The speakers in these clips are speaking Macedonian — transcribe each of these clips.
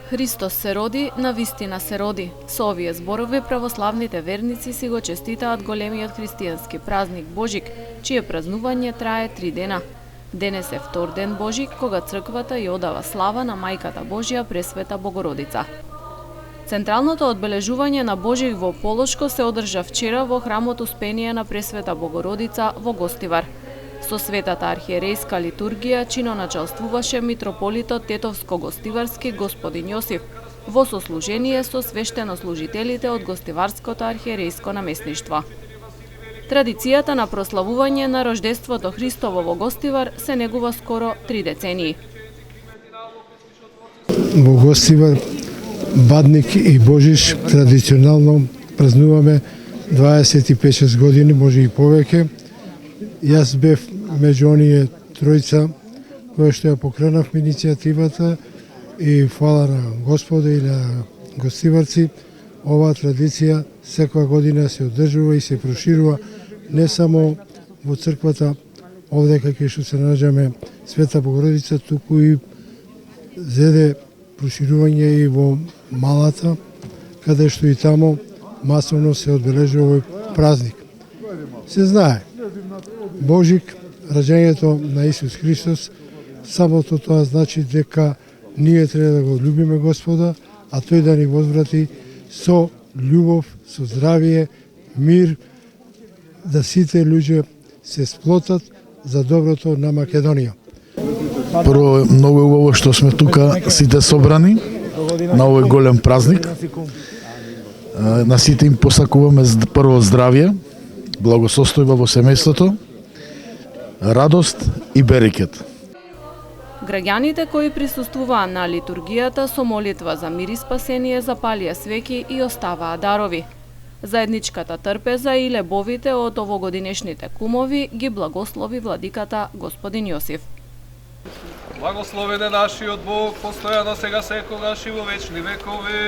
Христос се роди, навистина се роди. Со овие зборови православните верници си го честитаат големиот христијански празник Божик, чие празнување трае 3 дена. Денес е втор ден Божик, кога црквата ја одава слава на Мајката Божја Пресвета Богородица. Централното одбележување на Божик во Полошко се одржа вчера во храмот Успение на Пресвета Богородица во Гостивар. Со светата архиерейска литургија чиноначалствуваше митрополитот Тетовско-Гостиварски господин Јосиф во сослужение со свештенослужителите од Гостиварското архиерейско наместништво. Традицијата на прославување на рождеството Христово во Гостивар се негува скоро 3 децении. Во Гостивар, Бадник и Божиш традиционално празнуваме 25 години, може и повеќе. Јас бев меѓу оние тројца кои што ја покренавме иницијативата и фала на Господа и на гостиварци, оваа традиција секоја година се одржува и се проширува не само во црквата овде кај што се наоѓаме Света Богородица, туку и зеде проширување и во Малата, каде што и тамо масовно се одбележува овој празник. Се знае, Божик, раѓањето на Исус Христос, самото тоа значи дека ние треба да го љубиме Господа, а тој да ни возврати со љубов, со здравие, мир, да сите луѓе се сплотат за доброто на Македонија. Прво, многу е убаво што сме тука сите собрани на овој голем празник. На сите им посакуваме прво здравје, благосостојба во семејството, радост и берекет. Граѓаните кои присуствуваа на литургијата со молитва за мир и спасение запалија свеќи и оставаа дарови. Заедничката трпеза и лебовите од овогодинешните кумови ги благослови владиката господин Јосиф. Благословен е нашиот Бог, постојано сега секогаш и во вечни векови.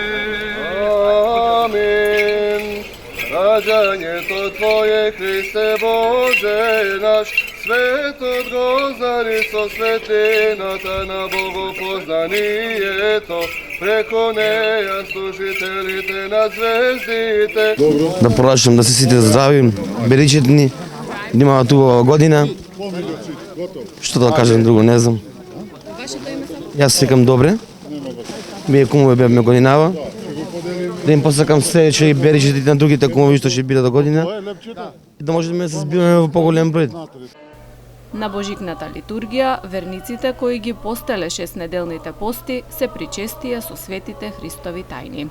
Амин. Раѓањето Твое, Христе Боже наш, светот го зари со светлината на богопознанието, преко неја служителите на звездите. Да пожелам да се сите здрави, беричетни, да имаат убава година. Што да кажем друго, не знам. Јас секам добре. Вие кумове бевме годинава. Да им посакам среќа и беричетите на другите кумови што ќе бидат до година. И да можеме да се збиваме во поголем број. На Божикната литургија, верниците кои ги постеле 6-неделните пости се причестија со светите Христови тајни.